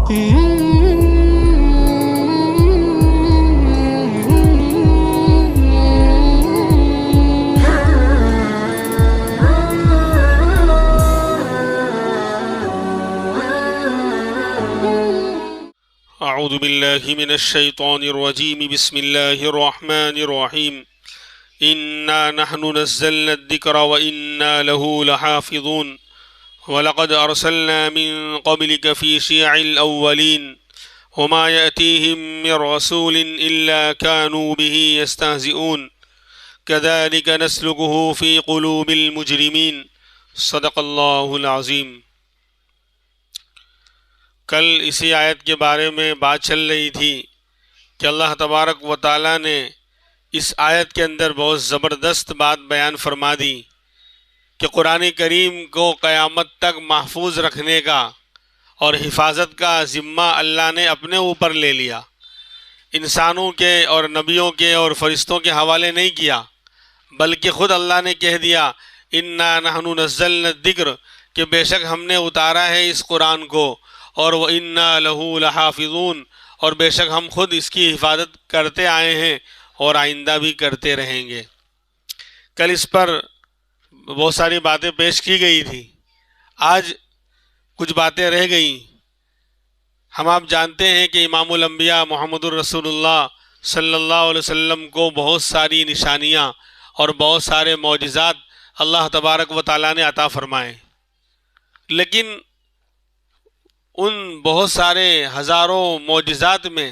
اعوذ باللہ من الشیطان الرجیم بسم اللہ الرحمن الرحیم انا نحن نزلنا الذکر وانا له لحافظون ولقد ارسلنا من قبلك في شيع الاولین وما يأتيهم من رسول الا كانوا به يستهزئون كذلك نسلكه في قلوب المجرمین صدق اللہ العظیم۔ کل اسی آیت کے بارے میں بات چل رہی تھی کہ اللہ تبارک و تعالیٰ نے اس آیت کے اندر بہت زبردست بات بیان فرما دی کہ قرآن کریم کو قیامت تک محفوظ رکھنے کا اور حفاظت کا ذمہ اللہ نے اپنے اوپر لے لیا، انسانوں کے اور نبیوں کے اور فرشتوں کے حوالے نہیں کیا، بلکہ خود اللہ نے کہہ دیا انا نحن نزلنا الذکر، کہ بے شک ہم نے اتارا ہے اس قرآن کو، اور وَإِنَّا لَهُ لَحَافِظُونَ، اور بے شک ہم خود اس کی حفاظت کرتے آئے ہیں اور آئندہ بھی کرتے رہیں گے۔ کل اس پر بہت ساری باتیں پیش کی گئی تھی، آج کچھ باتیں رہ گئیں۔ ہم آپ جانتے ہیں کہ امام الانبیاء محمد الرسول اللہ صلی اللہ علیہ وسلم کو بہت ساری نشانیاں اور بہت سارے معجزات اللہ تبارک و تعالیٰ نے عطا فرمائے، لیکن ان بہت سارے ہزاروں معجزات میں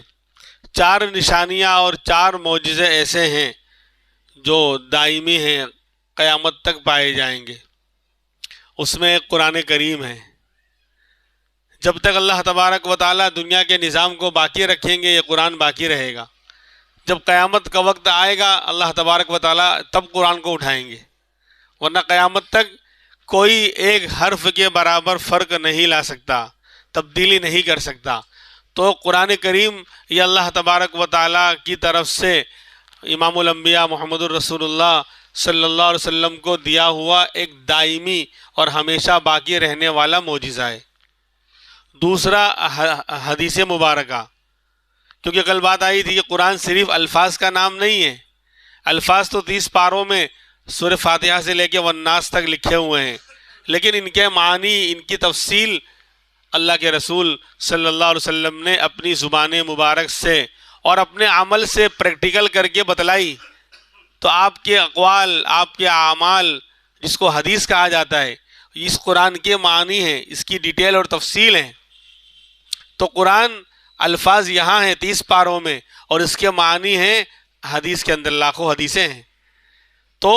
4 نشانیاں اور 4 معجزے ایسے ہیں جو دائمی ہیں، قیامت تک پائے جائیں گے۔ اس میں ایک قرآن کریم ہے۔ جب تک اللہ تبارک و تعالیٰ دنیا کے نظام کو باقی رکھیں گے یہ قرآن باقی رہے گا، جب قیامت کا وقت آئے گا اللہ تبارک و تعالیٰ تب قرآن کو اٹھائیں گے، ورنہ قیامت تک کوئی ایک حرف کے برابر فرق نہیں لا سکتا، تبدیلی نہیں کر سکتا۔ تو قرآن کریم یہ اللہ تبارک و تعالیٰ کی طرف سے امام الانبیاء محمد الرسول اللہ صلی اللہ علیہ وسلم کو دیا ہوا ایک دائمی اور ہمیشہ باقی رہنے والا معجزہ ہے۔ دوسرا حدیث مبارکہ، کیونکہ کل بات آئی تھی کہ قرآن صرف الفاظ کا نام نہیں ہے، الفاظ تو 30 پاروں میں سورہ فاتحہ سے لے کے والناس تک لکھے ہوئے ہیں، لیکن ان کے معنی، ان کی تفصیل اللہ کے رسول صلی اللہ علیہ وسلم نے اپنی زبان مبارک سے اور اپنے عمل سے پریکٹیکل کر کے بتلائی۔ تو آپ کے اقوال، آپ کے اعمال، جس کو حدیث کہا جاتا ہے، اس قرآن کے معنی ہیں، اس کی ڈیٹیل اور تفصیل ہیں۔ تو قرآن الفاظ یہاں ہیں 30 پاروں میں، اور اس کے معنی ہیں حدیث کے اندر، لاکھوں حدیثیں ہیں۔ تو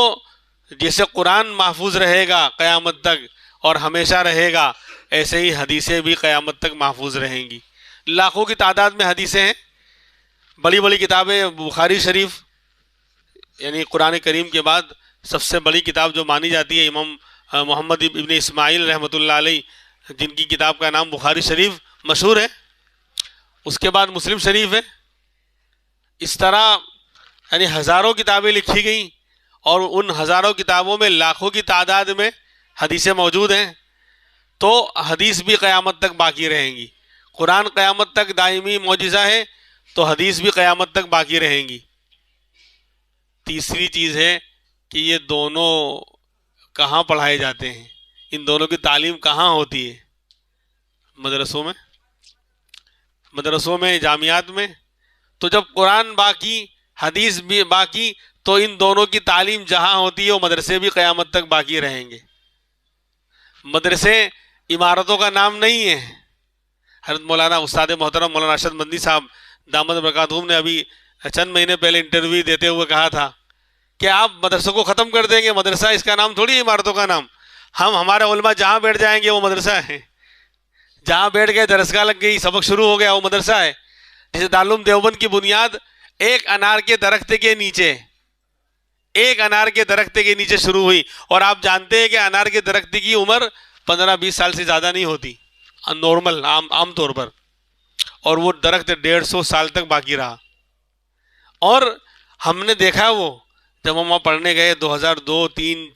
جیسے قرآن محفوظ رہے گا قیامت تک اور ہمیشہ رہے گا، ایسے ہی حدیثیں بھی قیامت تک محفوظ رہیں گی۔ لاکھوں کی تعداد میں حدیثیں ہیں۔ بڑی بڑی کتابیں، بخاری شریف یعنی قرآن کریم کے بعد سب سے بڑی کتاب جو مانی جاتی ہے، امام محمد ابن اسماعیل رحمۃ اللہ علیہ، جن کی کتاب کا نام بخاری شریف مشہور ہے، اس کے بعد مسلم شریف ہے۔ اس طرح یعنی ہزاروں کتابیں لکھی گئیں، اور ان ہزاروں کتابوں میں لاکھوں کی تعداد میں حدیثیں موجود ہیں۔ تو حدیث بھی قیامت تک باقی رہیں گی۔ قرآن قیامت تک دائمی معجزہ ہے، تو حدیث بھی قیامت تک باقی رہیں گی۔ تیسری چیز ہے کہ یہ دونوں کہاں پڑھائے جاتے ہیں، ان دونوں کی تعلیم کہاں ہوتی ہے؟ مدرسوں میں، جامعات میں۔ تو جب قرآن باقی، حدیث بھی باقی، تو ان دونوں کی تعلیم جہاں ہوتی ہے وہ مدرسے بھی قیامت تک باقی رہیں گے۔ مدرسے عمارتوں کا نام نہیں ہے۔ حضرت مولانا استاد محترم مولانا ارشد مدنی صاحب دامت برکاتہم نے ابھی چند مہینے پہلے انٹرویو دیتے ہوئے کہا تھا کہ آپ مدرسوں کو ختم کر دیں گے، مدرسہ اس کا نام تھوڑی عمارتوں کا نام، ہمارے علماء جہاں بیٹھ جائیں گے وہ مدرسہ ہے، جہاں بیٹھ گئے درسگاہ لگ گئی، سبق شروع ہو گیا، وہ مدرسہ ہے۔ جیسے دارالعلوم دیوبند کی بنیاد ایک انار کے درخت کے نیچے، ایک انار کے درخت کے نیچے شروع ہوئی، اور آپ جانتے ہیں کہ انار کے درخت کی عمر 15-20 سال سے زیادہ نہیں ہوتی نارمل، عام طور پر، اور وہ درخت 150 سال تک باقی رہا۔ اور ہم نے دیکھا وہ جب ہم وہاں پڑھنے گئے 2002، 3،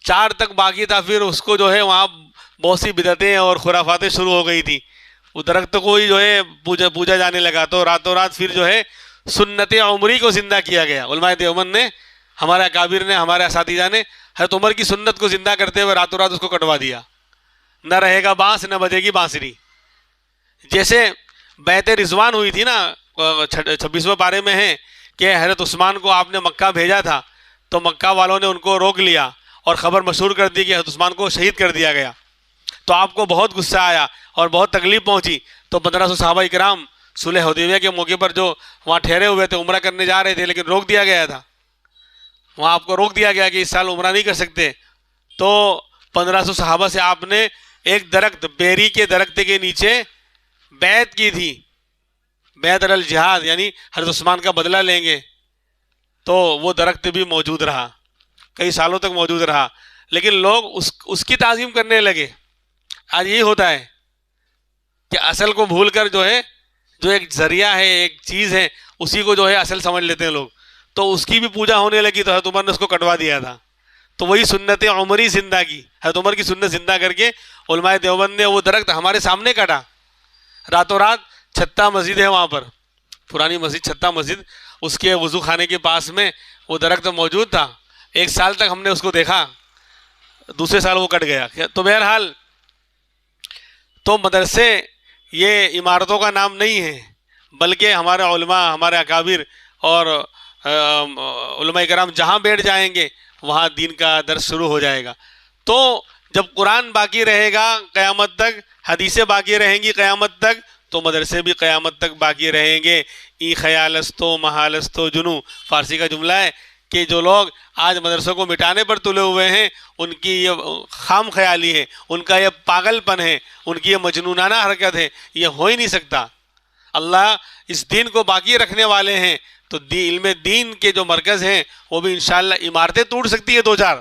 4 تک باقی تھا، پھر اس کو جو ہے وہاں بہت سی بدعتیں اور خرافاتیں شروع ہو گئی تھی، وہ درخت کو ہی جو ہے پوجا جانے لگا، تو راتوں رات پھر جو ہے سنت عمری کو زندہ کیا گیا۔ علماء دیوبند نے، ہمارے اکابر نے، ہمارے اساتذہ نے حضرت عمر کی سنت کو زندہ کرتے ہوئے راتوں رات اس کو کٹوا دیا۔ نہ رہے گا بانس، نہ بجے گی بانسری۔ جیسے بیعت رضوان ہوئی تھی نا، 26ویں پارے میں ہے کہ حضرت عثمان کو آپ نے مکہ بھیجا تھا، تو مکہ والوں نے ان کو روک لیا اور خبر مشہور کر دی کہ حضرت عثمان کو شہید کر دیا گیا۔ تو آپ کو بہت غصہ آیا اور بہت تکلیف پہنچی، تو 1500 صحابہ کرام صلح حدیبیہ کے موقع پر جو وہاں ٹھہرے ہوئے تھے، عمرہ کرنے جا رہے تھے، لیکن روک دیا گیا تھا۔ وہاں آپ کو روک دیا گیا کہ اس سال عمرہ نہیں کر سکتے، تو 1500 صحابہ سے آپ نے ایک درخت، بیری کے درخت کے نیچے بیعت کی تھی، بیعت علی الجہاد، یعنی حضرت عثمان کا بدلہ لیں گے۔ تو وہ درخت بھی موجود رہا، کئی سالوں تک موجود رہا، لیکن لوگ اس کی تعظیم کرنے لگے۔ آج یہی ہوتا ہے کہ اصل کو بھول کر جو ہے، جو ایک ذریعہ ہے، ایک چیز ہے، اسی کو جو ہے اصل سمجھ لیتے ہیں لوگ۔ تو اس کی بھی پوجا ہونے لگی تو حضرت عمر نے اس کو کٹوا دیا تھا۔ تو وہی سنت عمری زندہ کی، حضرت عمر کی سنت زندہ کر کے علماء دیوبند نے وہ درخت ہمارے سامنے کاٹا۔ راتوں رات چھتہ مسجد ہے وہاں پر، پرانی مسجد چھتہ مسجد، اس کے وضو خانے کے پاس میں وہ درخت موجود تھا۔ 1 سال تک ہم نے اس کو دیکھا، دوسرے سال وہ کٹ گیا۔ تو بہرحال تو مدرسے یہ عمارتوں کا نام نہیں ہے، بلکہ ہمارے علماء، ہمارے اکابر اور علماء کرام جہاں بیٹھ جائیں گے وہاں دین کا درس شروع ہو جائے گا۔ تو جب قرآن باقی رہے گا قیامت تک، حدیثیں باقی رہیں گی قیامت تک، تو مدرسے بھی قیامت تک باقی رہیں گے۔ ای خیالستو محالستو جنو، فارسی کا جملہ ہے کہ جو لوگ آج مدرسوں کو مٹانے پر تلے ہوئے ہیں، ان کی یہ خام خیالی ہے، ان کا یہ پاگل پن ہے، ان کی یہ مجنونانہ حرکت ہے، یہ ہو ہی نہیں سکتا۔ اللہ اس دین کو باقی رکھنے والے ہیں، تو علم دین کے جو مرکز ہیں وہ بھی انشاءاللہ، عمارتیں ٹوٹ سکتی ہیں 2-4،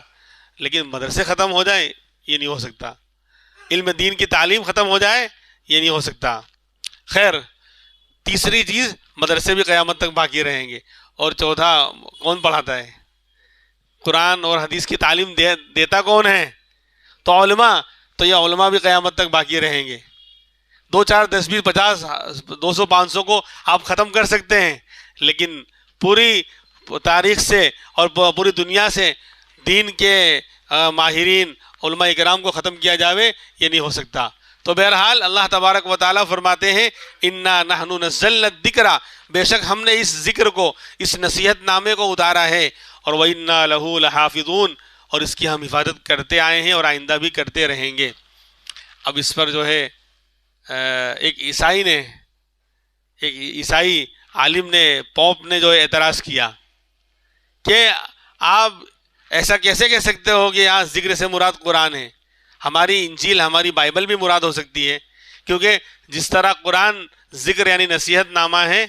لیکن مدرسے ختم ہو جائیں یہ نہیں ہو سکتا، علم دین کی تعلیم ختم ہو جائے یہ نہیں ہو سکتا۔ خیر، تیسری چیز، مدرسے بھی قیامت تک باقی رہیں گے۔ اور چوتھا، کون پڑھاتا ہے؟ قرآن اور حدیث کی تعلیم دیتا کون ہے؟ تو علماء، تو یہ علماء بھی قیامت تک باقی رہیں گے۔ 2 4 10 20 50 200 500 کو آپ ختم کر سکتے ہیں، لیکن پوری تاریخ سے اور پوری دنیا سے دین کے ماہرین علماء کرام کو ختم کیا جاوے یہ نہیں ہو سکتا۔ تو بہرحال اللہ تبارک و تعالیٰ فرماتے ہیں انا نحن نزلنا الذکر، بے شک ہم نے اس ذکر کو، اس نصیحت نامے کو اتارا ہے، اور وَإِنَّا لَهُ لَحَافِظُونَ، اور اس کی ہم حفاظت کرتے آئے ہیں اور آئندہ بھی کرتے رہیں گے۔ اب اس پر جو ہے ایک عیسائی عالم نے، پوپ نے جو اعتراض کیا کہ آپ ایسا کیسے کہہ سکتے ہو کہ یہاں ذکر سے مراد قرآن ہے؟ ہماری انجیل، ہماری بائبل بھی مراد ہو سکتی ہے، کیونکہ جس طرح قرآن ذکر یعنی نصیحت نامہ ہے،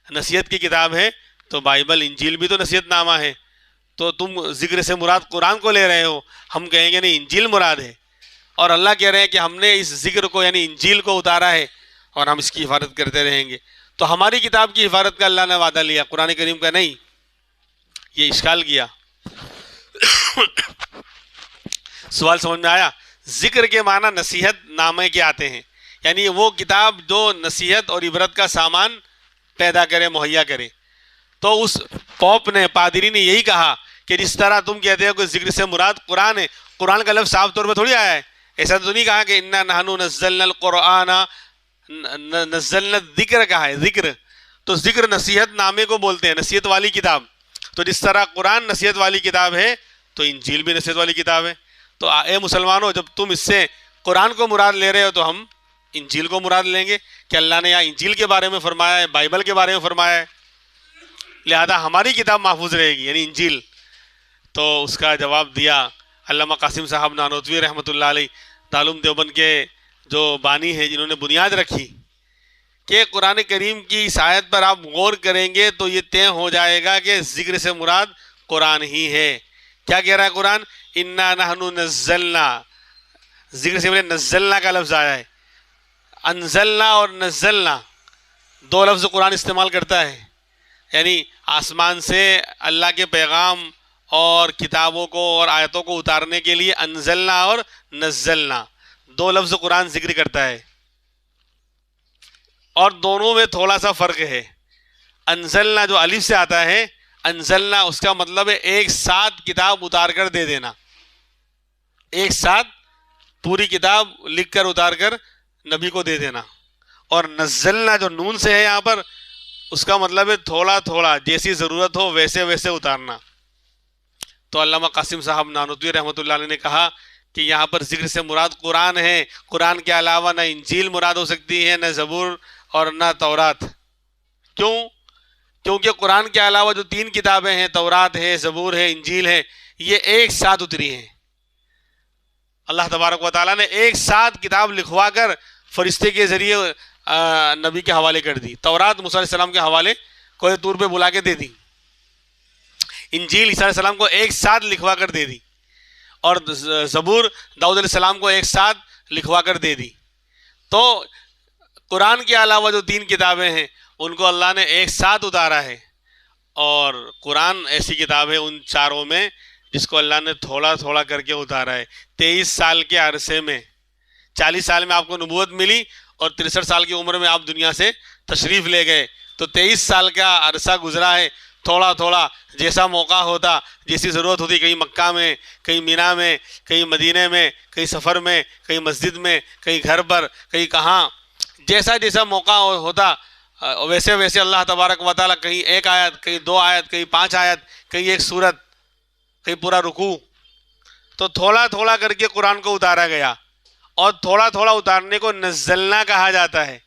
نصیحت کی کتاب ہے، تو بائبل انجیل بھی تو نصیحت نامہ ہے۔ تو تم ذکر سے مراد قرآن کو لے رہے ہو، ہم کہیں گے نہیں، انجیل مراد ہے، اور اللہ کہہ رہے ہیں کہ ہم نے اس ذکر کو یعنی انجیل کو اتارا ہے اور ہم اس کی حفاظت کرتے رہیں گے۔ تو ہماری کتاب کی حفاظت کا اللہ نے وعدہ لیا، قرآن کریم کا نہیں۔ یہ اشکال کیا۔ سوال سمجھ میں آیا؟ ذکر کے معنی نصیحت نامے کے آتے ہیں، یعنی وہ کتاب جو نصیحت اور عبرت کا سامان پیدا کرے، مہیا کرے۔ تو اس پوپ نے، پادری نے یہی کہا کہ جس طرح تم کہتے ہو کہ ذکر سے مراد قرآن ہے، قرآن کا لفظ صاف طور پہ تھوڑی آیا ہے، ایسا تو نہیں کہا کہ انا نحن نزلنا القرآن، نزلنا الذکر کہا ہے، ذکر۔ تو ذکر نصیحت نامے کو بولتے ہیں، نصیحت والی کتاب۔ تو جس طرح قرآن نصیحت والی کتاب ہے تو انجیل بھی نصیحت والی کتاب ہے۔ تو اے مسلمانوں، جب تم اس سے قرآن کو مراد لے رہے ہو تو ہم انجیل کو مراد لیں گے کہ اللہ نے یہاں انجیل کے بارے میں فرمایا ہے، بائبل کے بارے میں فرمایا ہے، لہذا ہماری کتاب محفوظ رہے گی، یعنی انجیل۔ تو اس کا جواب دیا علامہ قاسم صاحب نانوتوی رحمۃ اللہ علیہ، دارالعلوم دیوبند کے جو بانی ہیں، جنہوں نے بنیاد رکھی کہ قرآن کریم کی اس آیت پر آپ غور کریں گے تو یہ طے ہو جائے گا کہ ذکر سے مراد قرآن ہی ہے۔ کیا کہہ رہا ہے قرآن؟ انا نحن نزلنا، ذکر سے پہلے نزلنا کا لفظ آیا ہے۔ انزلنا اور نزلنا 2 لفظ قرآن استعمال کرتا ہے، یعنی آسمان سے اللہ کے پیغام اور کتابوں کو اور آیتوں کو اتارنے کے لیے انزلنا اور نزلنا 2 لفظ قرآن ذکر کرتا ہے۔ اور دونوں میں تھوڑا سا فرق ہے. انزلنا جو الف سے آتا ہے، انزلنا اس کا مطلب ہے ایک ساتھ کتاب اتار کر دے دینا، ایک ساتھ پوری کتاب لکھ کر اتار کر نبی کو دے دینا. اور نزلنا جو نون سے ہے یہاں پر، اس کا مطلب ہے تھوڑا تھوڑا، جیسی ضرورت ہو ویسے ویسے اتارنا. تو علامہ قاسم صاحب نانوتوی رحمۃ اللہ علیہ نے کہا کہ یہاں پر ذکر سے مراد قرآن ہے. قرآن کے علاوہ نہ انجیل مراد ہو سکتی ہے، نہ زبور اور نہ تورات. کیوں؟ کیونکہ قرآن کے علاوہ جو 3 کتابیں ہیں، تورات ہے، زبور ہے، انجیل ہے، یہ ایک ساتھ اتری ہیں. اللہ تبارک و تعالیٰ نے ایک ساتھ کتاب لکھوا کر فرشتے کے ذریعے نبی کے حوالے کر دی. تورات موسیٰ علیہ السلام کے حوالے کوہ طور پہ بلا کے دے دی. انجیل عیسیٰ علیہ السلام کو ایک ساتھ لکھوا کر دے دی. اور زبور داؤد علیہ السلام کو ایک ساتھ لکھوا کر دے دی. تو قرآن کے علاوہ جو 3 کتابیں ہیں ان کو اللہ نے ایک ساتھ اتارا ہے. اور قرآن ایسی کتاب ہے ان چاروں میں جس کو اللہ نے تھوڑا تھوڑا کر کے اتارا ہے. 23 سال کے عرصے میں، 40 سال میں آپ کو نبوت ملی اور 63 سال کی عمر میں آپ دنیا سے تشریف لے گئے. تو 23 سال کا عرصہ گزرا ہے. تھوڑا تھوڑا جیسا موقع ہوتا، جیسی ضرورت ہوتی، کہیں مکہ میں، کہیں مینا میں، کہیں مدینے میں، کہیں سفر میں، کہیں مسجد میں، کہیں گھر پر، کہیں کہاں، جیسا جیسا موقع ہوتا ویسے ویسے اللہ تبارک و تعالیٰ کہیں 1 آیت، کہیں 2 آیت، کہیں 5 آیت، کہیں 1 سورت، کہیں پورا رکوع. تو تھوڑا تھوڑا کر کے قرآن کو اتارا گیا. اور تھوڑا تھوڑا اتارنے کو نزلنا کہا جاتا ہے،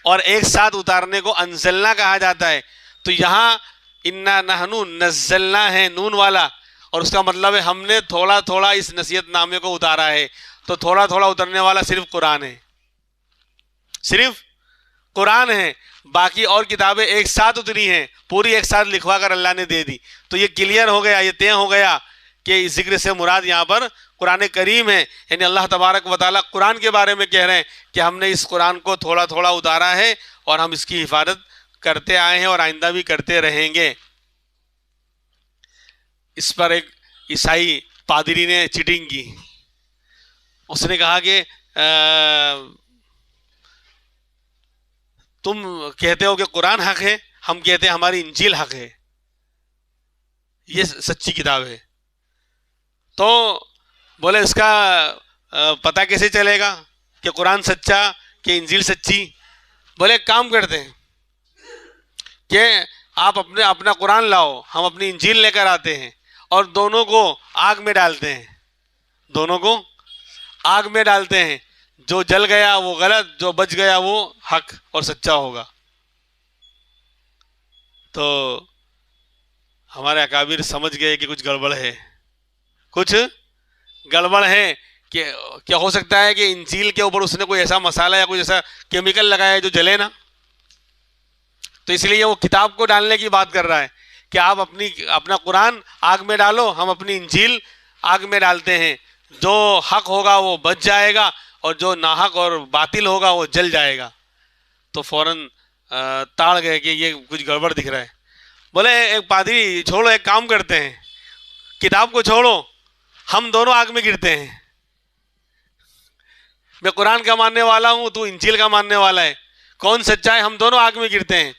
اور ایک ساتھ اتارنے کو انزلنا کہا جاتا ہے. تو یہاں انا نحنو نزلنا ہے نون والا، اور اس کا مطلب ہے ہم نے تھوڑا تھوڑا اس نصیحت نامے کو اتارا ہے. تو تھوڑا تھوڑا اترنے والا صرف قرآن ہے، صرف قرآن ہے. باقی اور کتابیں ایک ساتھ اتری ہیں، پوری ایک ساتھ لکھوا کر اللہ نے دے دی. تو یہ کلیئر ہو گیا، یہ طے ہو گیا کہ اس ذکر سے مراد یہاں پر قرآن کریم ہے. یعنی اللہ تبارک و تعالیٰ قرآن کے بارے میں کہہ رہے ہیں کہ ہم نے اس قرآن کو تھوڑا تھوڑا اتارا ہے اور ہم اس کی حفاظت کرتے آئے ہیں اور آئندہ بھی کرتے رہیں گے. اس پر ایک عیسائی پادری نے چیٹنگ کی. اس نے کہا کہ تم کہتے ہو کہ قرآن حق ہے، ہم کہتے ہیں ہماری انجیل حق ہے، یہ سچی کتاب ہے. تو بولے اس کا پتہ کیسے چلے گا کہ قرآن سچا کہ انجیل سچی؟ بولے ایک کام کرتے ہیں کہ آپ اپنا قرآن لاؤ، ہم اپنی انجیل لے کر آتے ہیں اور دونوں کو آگ میں ڈالتے ہیں، دونوں کو آگ میں ڈالتے ہیں. جو جل گیا وہ غلط، جو بچ گیا وہ حق اور سچا ہوگا. تو ہمارے اکابر سمجھ گئے کہ کچھ گڑبڑ ہے، کچھ گڑبڑ ہے. کہ کیا ہو سکتا ہے کہ انجیل کے اوپر اس نے کوئی ایسا مسالہ یا کوئی ایسا کیمیکل لگایا ہے جو جلے نا. تو اس لیے وہ کتاب کو ڈالنے کی بات کر رہا ہے کہ آپ اپنا قرآن آگ میں ڈالو، ہم اپنی انجیل آگ میں ڈالتے ہیں. جو حق ہوگا وہ بچ جائے گا اور جو ناحق اور باطل ہوگا وہ جل جائے گا. تو فوراً تاڑ گئے کہ یہ کچھ گڑبڑ دکھ رہا ہے. بولے ایک پادری چھوڑو، ایک کام کرتے ہیں، کتاب کو چھوڑو، ہم دونوں آگ میں گرتے ہیں. میں قرآن کا ماننے والا ہوں، تو انجیل کا ماننے والا ہے، کون سچا ہے؟ ہم دونوں آگ میں گرتے ہیں.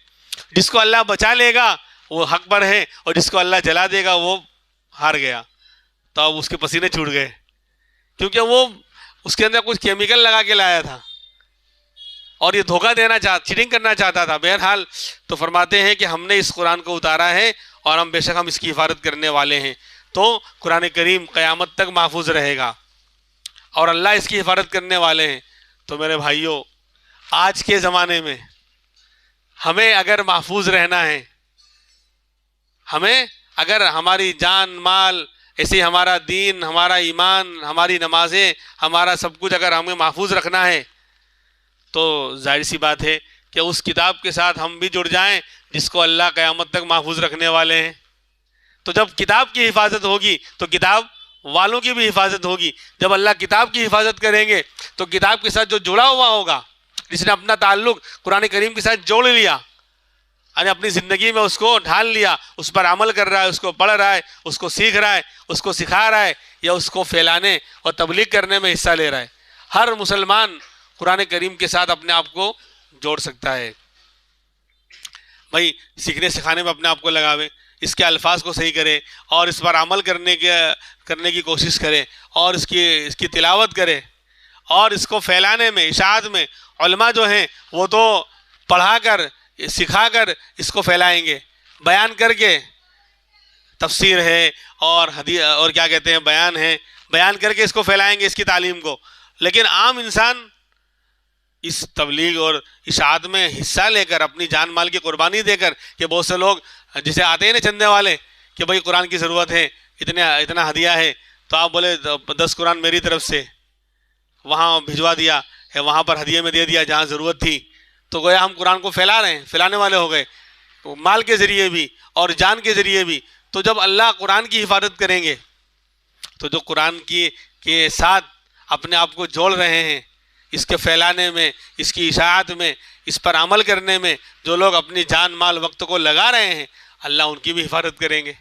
جس کو اللہ بچا لے گا وہ حق پر ہے، اور جس کو اللہ جلا دے گا وہ ہار گیا. تو اب اس کے پسینے چھوٹ گئے، کیونکہ وہ اس کے اندر کچھ کیمیکل لگا کے لایا تھا اور یہ دھوکہ دینا چیٹنگ کرنا چاہتا تھا. بہرحال تو فرماتے ہیں کہ ہم نے اس قرآن کو اتارا ہے اور ہم بے شک ہم اس کی حفاظت کرنے والے ہیں. تو قرآن کریم قیامت تک محفوظ رہے گا اور اللہ اس کی حفاظت کرنے والے ہیں. تو میرے بھائیوں، آج کے زمانے میں ہمیں اگر محفوظ رہنا ہے، ہمیں اگر ہماری جان مال، ایسے ہمارا دین، ہمارا ایمان، ہماری نمازیں، ہمارا سب کچھ اگر ہمیں محفوظ رکھنا ہے تو ظاہر سی بات ہے کہ اس کتاب کے ساتھ ہم بھی جڑ جائیں جس کو اللہ قیامت تک محفوظ رکھنے والے ہیں. تو جب کتاب کی حفاظت ہوگی تو کتاب والوں کی بھی حفاظت ہوگی. جب اللہ کتاب کی حفاظت کریں گے تو کتاب کے ساتھ جو جڑا ہوا ہوگا، جس نے اپنا تعلق قرآن کریم کے ساتھ جوڑ لیا، یعنی اپنی زندگی میں اس کو ڈھال لیا، اس پر عمل کر رہا ہے، اس کو پڑھ رہا ہے، اس کو سیکھ رہا ہے، اس کو سکھا رہا ہے، یا اس کو پھیلانے اور تبلیغ کرنے میں حصہ لے رہا ہے. ہر مسلمان قرآن کریم کے ساتھ اپنے آپ کو جوڑ سکتا ہے۔ بھائی سیکھنے سکھانے میں اپنے آپ کو لگاوے، اس کے الفاظ کو صحیح کرے اور اس پر عمل کرنے کی کوشش کرے اور اس کی تلاوت کرے، اور اس کو پھیلانے میں، اشاعت میں علماء جو ہیں وہ تو پڑھا کر سکھا کر اس کو پھیلائیں گے، بیان کر کے، تفسیر ہے اور حدیث اور کیا کہتے ہیں بیان ہے، بیان کر کے اس کو پھیلائیں گے، اس کی تعلیم کو۔ لیکن عام انسان اس تبلیغ اور اشاعت میں حصہ لے کر، اپنی جان مال کی قربانی دے کر، کہ بہت سے لوگ جسے آتے ہیں نا چندے والے کہ بھائی قرآن کی ضرورت ہے، اتنا ہدیہ ہے، تو آپ بولے 10 قرآن میری طرف سے وہاں بھجوا دیا ہے، وہاں پر ہدیے میں دے دیا جہاں ضرورت تھی، تو گویا ہم قرآن کو پھیلا رہے ہیں، پھیلانے والے ہو گئے مال کے ذریعے بھی اور جان کے ذریعے بھی۔ تو جب اللہ قرآن کی حفاظت کریں گے تو جو قرآن کے ساتھ اپنے آپ کو جوڑ رہے ہیں، اس کے پھیلانے میں، اس کی اشاعت میں، اس پر عمل کرنے میں جو لوگ اپنی جان مال وقت کو لگا رہے ہیں، اللہ ان کی بھی حفاظت کریں گے۔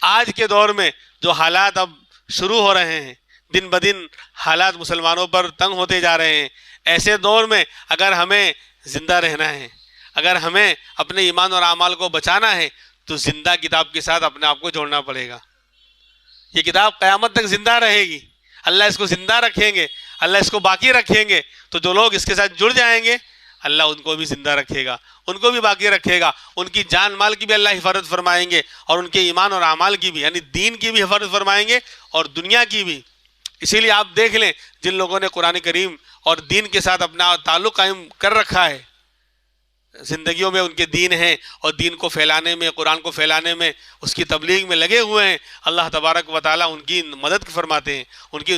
آج کے دور میں جو حالات اب شروع ہو رہے ہیں، دن بدن حالات مسلمانوں پر تنگ ہوتے جا رہے ہیں، ایسے دور میں اگر ہمیں زندہ رہنا ہے، اگر ہمیں اپنے ایمان اور اعمال کو بچانا ہے، تو زندہ کتاب کے ساتھ اپنے آپ کو جوڑنا پڑے گا۔ یہ کتاب قیامت تک زندہ رہے گی، اللہ اس کو زندہ رکھیں گے، اللہ اس کو باقی رکھیں گے، تو جو لوگ اس کے ساتھ جڑ جائیں گے اللہ ان کو بھی زندہ رکھے گا، ان کو بھی باقی رکھے گا، ان کی جان مال کی بھی اللہ حفاظت فرمائیں گے، اور ان کے ایمان اور اعمال کی بھی، یعنی دین کی بھی حفاظت فرمائیں گے اور دنیا کی بھی۔ اسی لیے آپ دیکھ لیں جن لوگوں نے قرآن کریم اور دین کے ساتھ اپنا تعلق قائم کر رکھا ہے، زندگیوں میں ان کے دین ہیں اور دین کو پھیلانے میں، قرآن کو پھیلانے میں، اس کی تبلیغ میں لگے ہوئے ہیں، اللہ تبارک و تعالیٰ ان کی مدد فرماتے ہیں، ان کی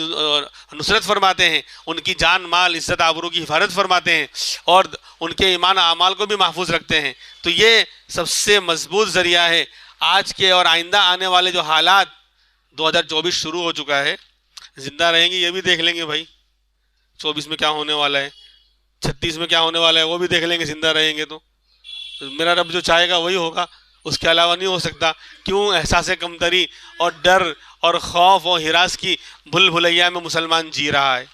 نصرت فرماتے ہیں، ان کی جان مال عزت آبرو کی حفاظت فرماتے ہیں اور ان کے ایمان و اعمال کو بھی محفوظ رکھتے ہیں۔ تو یہ سب سے مضبوط ذریعہ ہے۔ آج کے اور آئندہ آنے والے جو حالات، 2024 شروع ہو چکا ہے، زندہ رہیں گے یہ بھی دیکھ لیں گے بھائی 24 میں کیا ہونے والا ہے، 36 میں کیا ہونے والا ہے وہ بھی دیکھ لیں گے، زندہ رہیں گے تو میرا رب جو چاہے گا وہی ہوگا، اس کے علاوہ نہیں ہو سکتا۔ کیوں احساس کمتری اور ڈر اور خوف اور ہراس کی بھل بھلیا میں مسلمان جی رہا ہے؟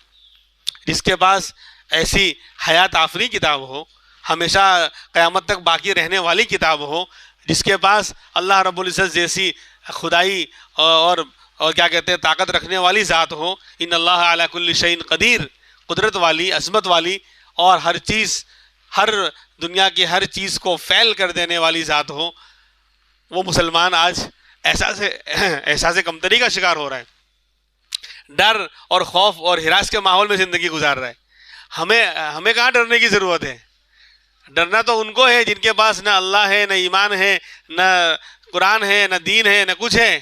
جس کے پاس ایسی حیات آفری کتاب ہو، ہمیشہ قیامت تک باقی رہنے والی کتاب ہو، جس کے پاس اللہ رب العزت جیسی خدائی اور کیا کہتے ہیں طاقت رکھنے والی ذات ہو، ان اللہ علی کل شیء قدیر، قدرت والی، عظمت والی، اور ہر چیز، ہر دنیا کی ہر چیز کو فعل کر دینے والی ذات ہو، وہ مسلمان آج احساس کمتری کا شکار ہو رہا ہے، ڈر اور خوف اور ہراس کے ماحول میں زندگی گزار رہا ہے۔ ہمیں کہاں ڈرنے کی ضرورت ہے؟ ڈرنا تو ان کو ہے جن کے پاس نہ اللہ ہے، نہ ایمان ہے، نہ قرآن ہے، نہ دین ہے، نہ کچھ ہے۔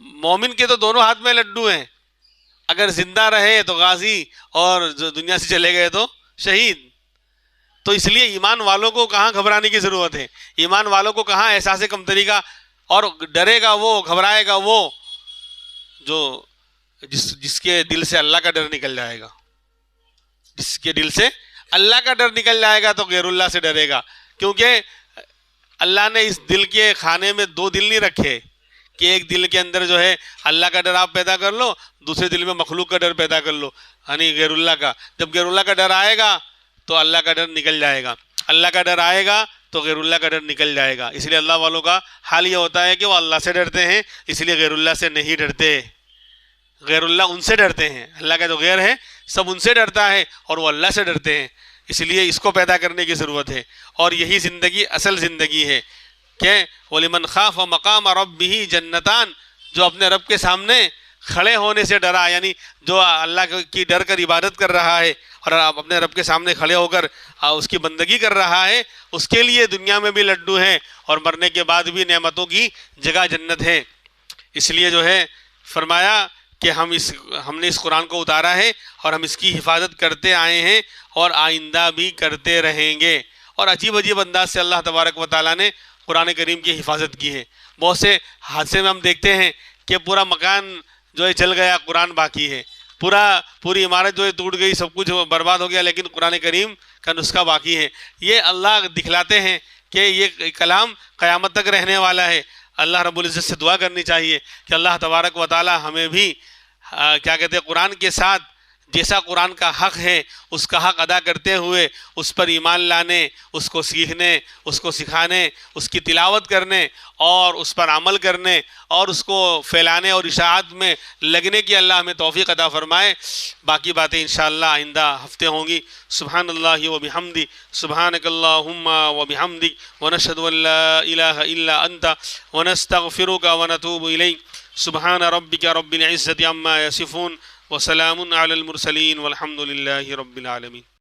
مومن کے تو دونوں ہاتھ میں لڈو ہیں، اگر زندہ رہے تو غازی اور جو دنیا سے چلے گئے تو شہید۔ تو اس لیے ایمان والوں کو کہاں گھبرانے کی ضرورت ہے، ایمان والوں کو کہاں احساس کمتری کا، اور ڈرے گا وہ، گھبرائے گا وہ جو جس کے دل سے اللہ کا ڈر نکل جائے گا، جس کے دل سے اللہ کا ڈر نکل جائے گا تو غیر اللہ سے ڈرے گا۔ کیونکہ اللہ نے اس دل کے کھانے میں 2 دل نہیں رکھے کہ ایک دل کے اندر جو ہے اللہ کا ڈر آپ پیدا کر لو، دوسرے دل میں مخلوق کا ڈر پیدا کر لو، یعنی غیر اللہ کا۔ جب غیر اللہ کا ڈر آئے گا تو اللہ کا ڈر نکل جائے گا، اللہ کا ڈر آئے گا تو غیر اللہ کا ڈر نکل جائے گا۔ اس لیے اللہ والوں کا حال یہ ہوتا ہے کہ وہ اللہ سے ڈرتے ہیں، اس لیے غیر اللہ سے نہیں ڈرتے۔ غیر اللہ ان سے ڈرتے ہیں، اللہ کا جو غیر ہے سب ان سے ڈرتا ہے اور وہ اللہ سے ڈرتے ہیں۔ اس لیے اس کو پیدا کرنے کی ضرورت ہے، اور یہی زندگی اصل زندگی ہے کہ وَلِمَنْ خَافَ مَقَامَ رَبِّهِ جَنَّتَانِ، جو اپنے رب کے سامنے کھڑے ہونے سے ڈرا، یعنی جو اللہ کی ڈر کر عبادت کر رہا ہے اور اپنے رب کے سامنے کھڑے ہو کر اس کی بندگی کر رہا ہے، اس کے لیے دنیا میں بھی لڈو ہیں اور مرنے کے بعد بھی نعمتوں کی جگہ جنت ہے۔ اس لیے جو ہے فرمایا کہ ہم نے اس قرآن کو اتارا ہے اور ہم اس کی حفاظت کرتے آئے ہیں اور آئندہ بھی کرتے رہیں گے۔ اور عجیب عجیب انداز سے اللہ تبارک و تعالیٰ نے قرآن کریم کی حفاظت کی ہے۔ بہت سے حادثے میں ہم دیکھتے ہیں کہ پورا مکان جو ہے جل گیا، قرآن باقی ہے، پوری عمارت جو ہے ٹوٹ گئی، سب کچھ برباد ہو گیا، لیکن قرآن کریم کا نسخہ باقی ہے۔ یہ اللہ دکھلاتے ہیں کہ یہ کلام قیامت تک رہنے والا ہے۔ اللہ رب العزت سے دعا کرنی چاہیے کہ اللہ تبارک و تعالی ہمیں بھی کیا کہتے ہیں قرآن کے ساتھ جیسا قرآن کا حق ہے اس کا حق ادا کرتے ہوئے اس پر ایمان لانے، اس کو سیکھنے، اس کو سکھانے، اس کی تلاوت کرنے اور اس پر عمل کرنے اور اس کو پھیلانے اور اشاعت میں لگنے کی اللہ ہمیں توفیق عطا فرمائے۔ باقی باتیں انشاءاللہ آئندہ ہفتے ہوں گی۔ سبحان اللہ و بحمدی، سبحانک اللہم و بحمدک، ونشہد ان لا الہ الا انت، ونستغفرک ونتوب الیک۔ سبحان ربک رب العزت عما یصفون، وسلام علی المرسلین والحمد للہ رب العالمین۔